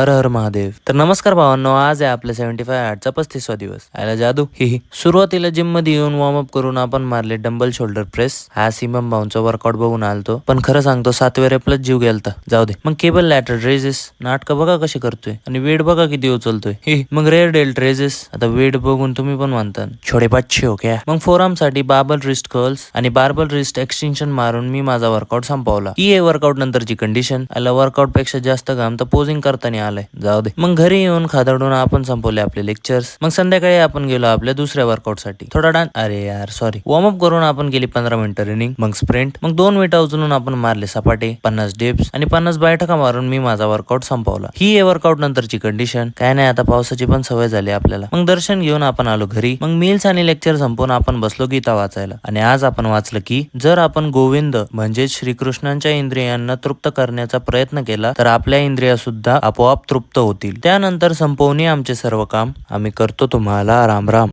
हर हर महादेव. तर नमस्कार भावांनो, आज आहे आपल्या 75 आर्टचा 35वा दिवस. आयला जादू ही सुरुवातीला जिम मध्ये येऊन वॉर्मअप करून आपण मारले डंबल शोल्डर प्रेस. हा सिमम भाऊंचा वर्कआउट बघून आलतो, पण खरं सांगतो 7व्या रेपलाच जीव गेलता. जाऊ दे. मग केबल लॅटर रेजेस नाटक बघा कशी करतोय आणि वेट बघा किती उचलतोय. ही मग रेअर डेल्ट रेजेस. आता वेट बघून तुम्ही पण म्हणता छोडे बच्चे हो क्या. मग फोरआर्म साठी बार्बल रिस्ट कर्ल्स आणि बार्बल रिस्ट एक्सटेन्शन मारून मी माझा वर्कआउट संपवला. ही आहे वर्कआउट नंतरची कंडिशन. आला वर्कआउट पेक्षा जास्त काम तर पोजिंग करताना आलंय. जाऊ दे. मग घरी येऊन खादाडून आपण संपवले आपले लेक्चर्स. मग संध्याकाळी आपण गेलो आपल्या दुसऱ्या वर्कआउट साठी. थोडा डान्स, अरे यार सॉरी, वॉर्मअप करून आपण केली 15 मिनिटं रनिंग, मग स्प्रिंट, मग 2 वेटा उचलून आपण मारले सपाटे, 50 डिप्स आणि 50 बैठका मारून मी माझा वर्कआउट संपवला. ही आहे वर्कआउट नंतरची कंडिशन. काय नाही, आता पावसाची पण सवय झाली आपल्याला. मग दर्शन घेऊन आपण आलो घरी. मग मील्स आणि लेक्चर संपवून आपण बसलो गीता वाचायला. आणि आज आपण वाचलं की जर आपण गोविंद म्हणजे श्रीकृष्णांच्या इंद्रियांना तृप्त करण्याचा प्रयत्न केला तर आपल्या इंद्रिया सुद्धा आपोआप तृप्त होतील. त्यानंतर संपवणे आमचे सर्व काम. आम्ही करतो तुम्हाला राम राम.